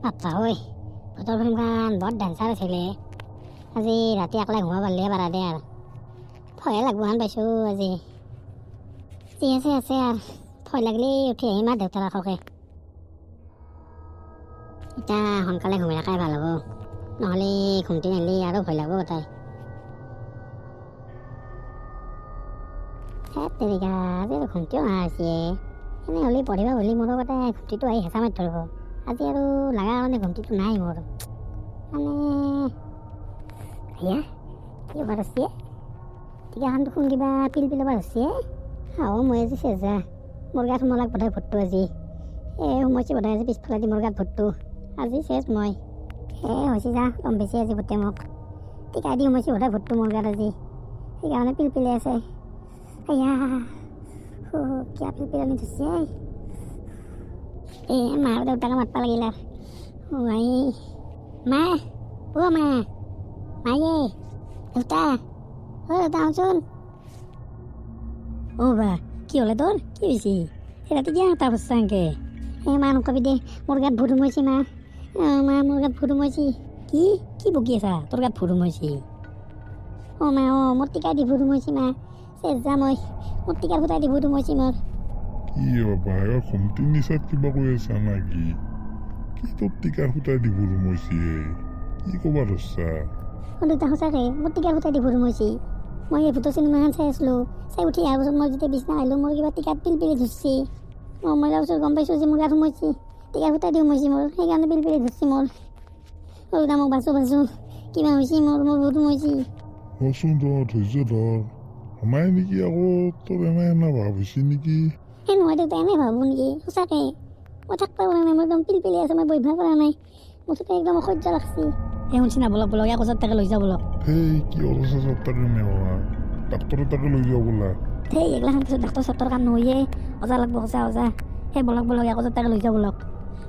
বাপ্পা ঐ বতৰখন বৰ ডেঞ্চাৰ আছিলে। আজি ৰাতি একলাই ঘুমাব পাৰিলে পাৰা দে আৰু ভয়ে লাগব হান পাইছোঁ আজি। যি আছে আৰু ভয় লাগিলে উঠি আহিম আৰু দেউতাৰ কাষকে। এতিয়া সোনকালে ঘুমাই থকাই ভাল হ'ব, নহ'লে ঘুমটি নাহিলে আৰু ভয় লাগব গোটাই। তেৰিকা আজি আৰু ঘুমটিও নহা হৈছে। এনেহ'লে পঢ়িব হ'লে মোৰো গোটাই ঘুমটিটো আহি হেঁচা মাৰি ধৰিব। আজি আৰু লগা কাৰণে ঘুমটিটো নাই মোৰ মানে। কি হ'ব হৈছে টিকাখনটো শুন কিবা পিল পিলাব হৈছে। মই আজি চেজা মোৰ গাত সোমালাক বোধহয় ভূতটো আজি। সোমাইছে বোধহয় আজি পিছফালে দি মোৰ গাত ভূতটো। আজি চেজ মই হৈছে যা গম পাইছে আজি ভূতে মোক টিকা দি সোমাইছে বোধহয় ভূতটো মোৰ গাত আজি। সেইকাৰণে পিল পিলাই আছে। কিয় পিল পিলানি ধৰিছে মা দেউতাকে মাতবা লাগিল মা মা মায়ে দেউতা দেউতা শুনচোন। বা কি হ'লে তোৰ কি হৈছে ৰাতি কিয় এটা বস্তা এনেকে? মা নকবি দে মোৰ গাত ভূত সোমাইছে মা মোৰ গাত ভূত সোমাইছে। কি বকি আছা? তোৰ গাত ভূত সোমাইছে? মা মোৰ টিকা দি ভূত সোমাইছে মা চেজ যা মই মোৰ টিকাৰ ফুটাই দি ভূত সোমাইছে মোৰ। কি বাবা ঘুমটি নিচাত কিবা কৈ আছা নাকি? কি তোৰ টিকাৰ ফুটাই দি ভূত সোমাইছে? কি ক'বা ধৰছা? দেউতা সঁচাকে মোৰ টিকাৰ ফুটাই দি ভূত সোমাইছে। মই এই ভূতৰ চিনেমাখন চাই আছিলোঁ, চাই উঠি অহাৰ পাছত মই যেতিয়া বিছনা আহিলোঁ মোৰ কিবা টিকাত পিল পিলি ধৰিছে। মই তাৰপিছত গম পাইছোঁ যে মোৰ গাত সোমাইছে, টিকাৰ ফুটাই দি সোমাইছে মোৰ, সেইকাৰণে পিল পিলি ধৰিছে মোৰ। দেউতা মোক বাচো কিবা হৈছে মোৰ ভূত সোমাইছে। ৰচোন ধৈৰ্য ধৰ সোমাই নেকি আকৌ তোৰ এনে ভাৱ হৈছে নেকি? নহয় দেউতা এনেই ভাবোঁ নেকি? সঁচাকে মই থাকিব পৰা নাই, মই একদম পিল পিলি আছে, মই বহিব পৰা নাই, মুঠতে একদম অসহ্য লাগছে। শুনছি না বলক এক বছৰ তাকে লৈ যাওঁ বলক। কি অৱস্থা তাকে নেবা ডাক্তৰৰ তাকে লৈ যাওঁ বোলা। এইগিলাখান পিছত ডাক্তৰ চাক্তৰ কাম নহয়ে, অজা লাগব অজা বলক এক বছৰ তাকে লৈ যাওঁ বলক।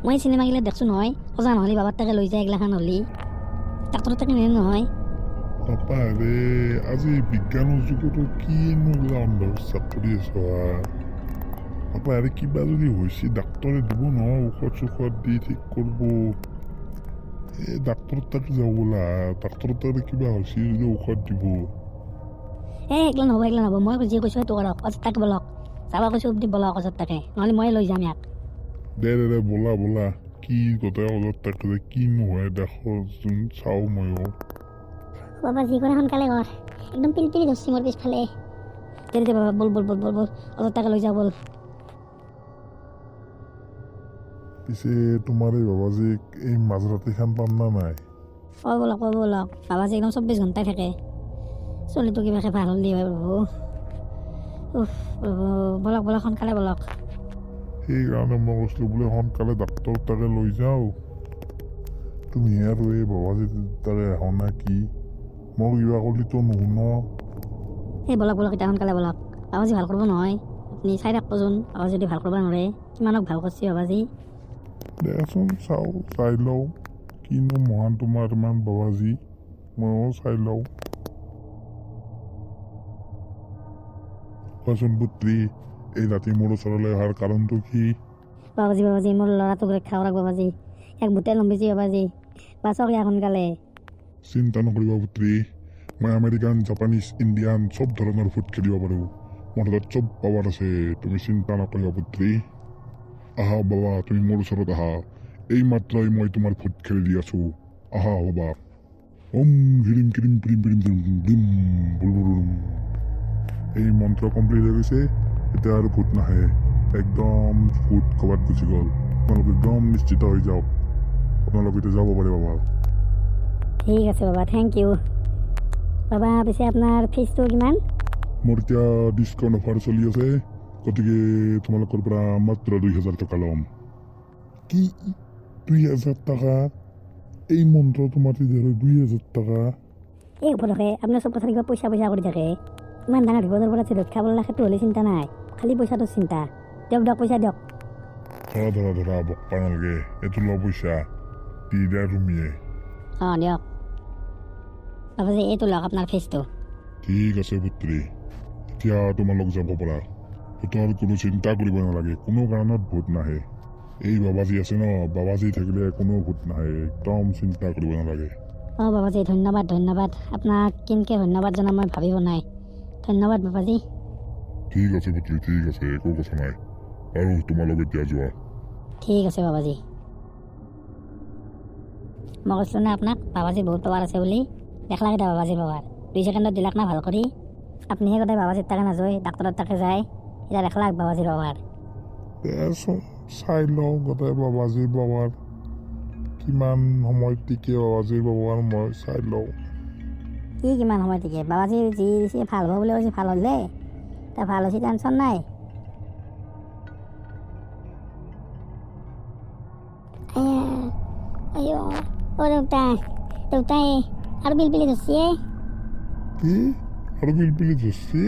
মই চিনেমাগিলা দেখছোঁ নহয়, অজা নহ'লে বাবাৰ তাকে লৈ যায় এইগিলাখান হ'লে ডাক্তৰৰ তাকে নিয়ে নহয়। পাপাৰে আজি বিজ্ঞানৰ যুগতো কিনো অন্ধবিশ্বাস কৰি আছো পাপাৰে কিবা যদি হৈছে ডাক্তৰে দিব নহয় ঔষধ চৌষধ দি ঠিক কৰিব। ডাক্তৰৰ তাকে যাব বোলা, ডাক্তৰৰ তাকে কিবা হৈছে যদি ঔষধ দিব। এইগিলা নহ'ব মই যি কৈছোঁ সেইটো কৰক, অজা তাকে বলক যাবা কৈছোঁ বলক অজা তাকে, নহ'লে মই লৈ যাম ইয়াক। দে বলা কি গোটেই অজা তাকে কিনো হয় দেখোন চাওঁ ময়ো। বাবা যি কৰে সোনকালে কৰ, একদম পিল পিলি ধৰছি মোৰ পিছফালে। দে বাবা বল অজা তাকে লৈ যাওঁ বল। পিছে তোমাৰ এই বাবাজীক এই মাজৰাতিখন পাম না নাই? বলক বাবাজী একদম 24 ঘণ্টাই থাকে। চলিটো কিবাকে ভাল হ'লি হয় প্ৰভু। বলক সোনকালে বলক। সেইকাৰণে মই কৈছিলোঁ বোলে সোনকালে ডাক্তৰ তাকে লৈ যাওঁ। তুমি আৰু এই বাবাজী তাৰে আহ না কি? মই কিবা কৰিতো নুশুন। বলক এতিয়া সোনকালে বলক। বাবাজী ভাল কৰিব নহয়, আপুনি চাই থাকবচোন। বাবাজী যদি ভাল কৰিব নোৱাৰে কিমানক ভাল কৰিছে বাবাজী। দেচোন চাই লওঁ কিনো মহান তোমাৰ ইমান বাবাজী, ময়ো চাই লওঁ। কোৱাচোন পুত্ৰী, এই ৰাতি মোৰ ওচৰলৈ অহাৰ কাৰণটো কি? বাবাজী মোৰ ল'ৰাটোক ৰক্ষা কৰক বাবাজী, এক ভূতে লম্বিছে বাবাজী, বাচক ইয়াক সোনকালে। চিন্তা নকৰিবা পুত্ৰী, মই আমেৰিকান জাপানীজ ইণ্ডিয়ান চব ধৰণৰ ভূত খেলিব পাৰোঁ। মোৰ হাতত চব পাৱাৰ আছে, তুমি চিন্তা নকৰিবা পুত্ৰী। আহা বাবা তুমি মোৰ ওচৰত আহা, এই মাত্ৰই মই তোমাৰ ভূত খেলি দি আছোঁ। আহা বাবা। হিৰিম কিৰিম পিৰিম পিৰিম ডিম বুলবুলুম। এই মন্ত্ৰ কমপ্লিট হৈ গৈছে, এতিয়া আৰু ভূত নাহে, একদম ভূত ক'ৰবাত গুচি গ'ল। আপোনালোক একদম নিশ্চিত হৈ যাওক, আপোনালোক এতিয়া যাব পাৰে বাবা। ঠিক আছে বাবা, থেংক ইউ বাবা। পিছে আপোনাৰ ফিজটো কিমান? মোৰ এতিয়া ডিছকাউণ্ট অফাৰ চলি আছে, গতিকে তোমালোকৰ পৰা মাত্ৰ 2000 টকা ল'ম। কি 2000 টকা? এই মন্ত্ৰটো মাতি দিলে 2000 টকা? এই উপলক্ষে আপোনাৰ চব কথা কিবা পইচা কৰি থাকে। ইমান ডাঙৰ বিপদৰ পৰা ৰক্ষা কৰলা, সেইটো হ'লে চিন্তা নাই, খালি পইচাটো চিন্তা। দিয়ক পইচা দিয়ক। ধৰা বকপা নালাগে, এইটো ল পইচা দি দিয়া তুমিয়ে। দিয়ক বাবাজী, এইটো লওক আপোনাৰ ফিজটো। ঠিক আছে পুত্ৰী, এতিয়া তোমালোক যাব পাৰা। ভূতৰ কোনো চিন্তা কৰিব নালাগে, কোনো কাৰণত ভূত নাহে। এই বাবাজী আছে ন, বাবাজী থাকিলে কোনো ভূত নাহে, একদম চিন্তা কৰিব নালাগে। অঁ বাবাজী ধন্যবাদ ধন্যবাদ, আপোনাক কেনেকৈ ধন্যবাদ জনাম মই ভাবিব নাই। ধন্যবাদ বাবাজী। ঠিক আছে পুত্ৰী, ঠিক আছে, একো কথা নাই। আৰু তোমালোক এতিয়া যোৱা। ঠিক আছে বাবাজী। মই কৈছিলোঁ না আপোনাক বাবাজী বহুত পাৱাৰ আছে বুলি। দেখলা কেইটা বাবাজীৰ পাৱাৰ 2 ছেকেণ্ডত দিলাক না ভাল কৰি। আপুনিহে গোটেই বাবাজীৰ তাকে নাযায়, ডাক্তৰৰ তাকে যায়। এতিয়া দেখলাক বাবাজীৰ পাৱাৰ। দেচোন চাই লওঁ গোটেই বাবাজীৰ পাৱাৰ কিমান সময় টিকে, বাবাজীৰ পাৱাৰ মই চাই লওঁ। কি কিমান সময় ঠিকে, বাবাজীৰ যি দিছে ভাল হ'ব বুলি কৈছে, ভাল হ'লে এতিয়া ভাল হৈছে, টেনশ্যন নাই। অ দেউতাই আৰু পিলপিলি ধৰছি। কি আৰু পিলপিলি ধৰছি?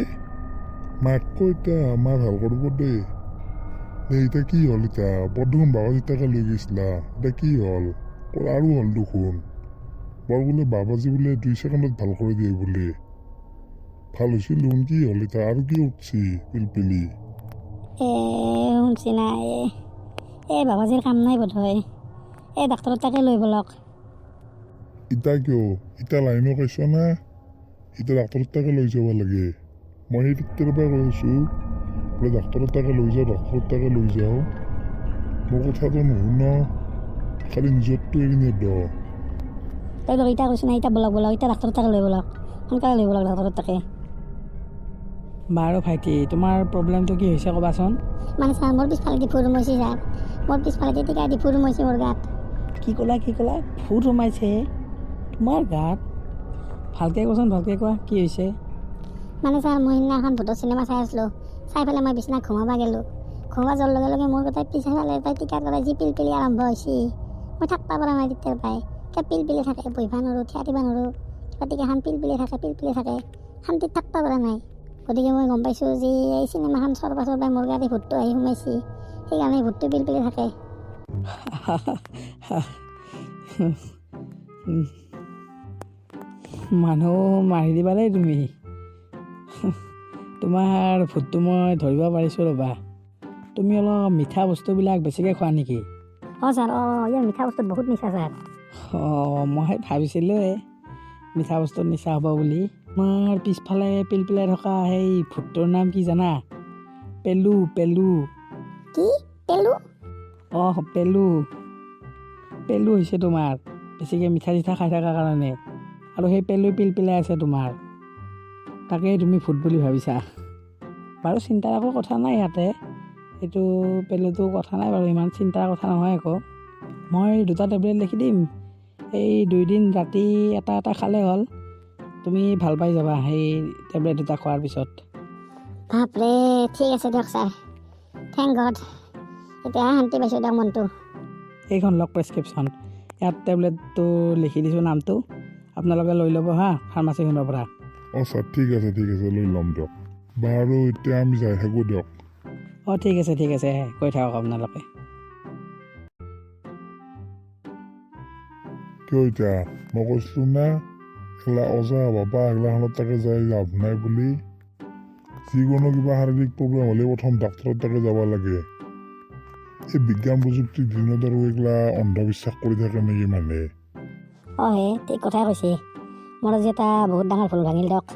মাক কৈ এতিয়া মায়ে ভাল কৰিব দেই। এতিয়া কি হ'ল? এতিয়া বৰ দেখোন বাবাজী তাকে লৈ গৈছিলা, এতিয়া কি হ'ল? আৰু হ'ল দেখোন বৰ বোলে বাবাজী বোলে 2 ছেকেণ্ডত ভাল কৰি দিয়ে বোলে। ভাল হৈছিল দেখোন, কি হ'ল এতিয়া? আৰু কি উঠছি পিলপিলি? শুনছি না বাবাজীৰ কাম নাই বোধ হয়। ডাক্তৰৰ তাকে লৈ বলক। ইতা কিয়? ইতা লাইনো কৈছ না, এতিয়া ডাক্তৰৰ তাকে লৈ যাব লাগে। মই সেই তেতিয়াৰ পৰা কৈ আছোঁ বোলে ডাক্তৰৰ তাকে লৈ যাওঁ, ডাক্তৰৰ তাকে লৈ যাওঁ। মোৰ কথাটো নুশুন, খালি নিজৰটো এৰি নেদ। তেওঁলোক এতিয়া কৈছোঁ না, এতিয়া বলক বলক, এতিয়া ডাক্তৰৰ তাকে লৈ বলক, সোনকালে লৈ বলক ডাক্তৰৰ তাকে। বাৰু ভাইটি, তোমাৰ প্ৰব্লেমটো কি হৈছে ক'বাচোন। মানে ছাৰ মোৰ পিছফালে ডিফু সোমাইছে ছাৰ, মোৰ পিছফালে টিকাই ডিফু সোমাইছে মোৰ গাত। কি ক'লা ভূত সোমাইছে তোমাৰ গাত? ভালকৈ কোৱাচোন, ভালকৈ কোৱা, কি হৈছে? মানে ছাৰ মই সিদিনাখন ভূতৰ চিনেমা চাই আছিলোঁ, চাই পেলাই মই বিচনাত ঘুমাব গ'লোঁ। ঘুমাব যোৱাৰ লগে লগে মোৰ গোটেই পিছফালে তাই টিকাত লগাই যি পিলপিলি আৰম্ভ হৈছে, মই থাকিব পৰা নাই তেতিয়াৰ পৰাই। পিলপিলি থাকে, বহিব নোৱাৰোঁ, থিয় দিব নোৱাৰোঁ, কিবা টিকাখন পিলপিলি থাকে, শান্তিত থাকিব পৰা নাই। গতিকে মই গম পাইছোঁ যে এই চিনেমাখন চোৱাৰ পাছৰ পৰাই মোৰ গাত এই ভূতটো আহি সোমাইছে, সেইকাৰণে ভূতটো পিলপিলি থাকে। মানুহ মাৰি দিবা দেই তুমি। তোমাৰ ভূতটো মই ধৰিব পাৰিছোঁ ৰ'বা। তুমি অলপ মিঠা বস্তুবিলাক বেছিকৈ খোৱা নেকি? অঁ ছাৰ, ইয়াৰ মিঠা বস্তুত বহুত নিচা ছাৰ। মই ভাবিছিলোঁ মিঠা বস্তুত নিচা হ'ব বুলি। তোমাৰ পিছফালে পিলপিলাই থকা সেই ভূতটোৰ নাম কি জানা? পেলু। কি পেলু? পেলু হৈছে তোমাৰ, বেছিকৈ মিঠা চিঠা খাই থকাৰ কাৰণে। আৰু সেই পিলপিলাই আছে তোমাৰ, তাকেই তুমি ভূত বুলি ভাবিছা। বাৰু চিন্তাৰ একো কথা নাই ইয়াতে, এইটো পেলুটো কথা নাই বাৰু, ইমান চিন্তাৰ কথা নহয় একো। মই 2টা টেবলেট লিখি দিম, এই 2 দিন ৰাতি এটা খালে হ'ল, তুমি ভাল পাই যাবা সেই টেবলেট 2টা খোৱাৰ পিছত। বাপৰে, ঠিক আছে দিয়ক ছাৰ, থেংক গড, এতিয়া শান্তি পাইছোঁ দিয়ক মনটো। এইখন লওক প্ৰেছক্ৰিপশ্যন, ইয়াত টেবলেটটো লিখি দিছোঁ নামটো, আপোনালোকে লৈ ল'ব হা ফাৰ্মাচীখনৰ পৰা। অঁ ছাৰ, ঠিক আছে লৈ ল'ম দিয়ক। বাৰু এতিয়া আমি যাই থাকোঁ দিয়ক। ঠিক আছে কৈ থাকক আপোনালোকে। কিয় এতিয়া? মই কৈছিলোঁ না এগলা অজা বাবা এগলাখনত তাকে যাই লাভ নাই বুলি। যিকোনো কিবা শাৰীৰিক প্ৰব্লেম হ'লে প্ৰথম ডাক্তৰৰ তাকে যাব লাগে। এই বিজ্ঞান প্ৰযুক্তিৰ দিনত আৰু এইগিলা অন্ধবিশ্বাস কৰি থাকে নেকি মানুহে? ঠিক কথাই কৈছে, মোৰ আজি এটা বহুত ডাঙৰ ভুল ভাঙিল দিয়ক।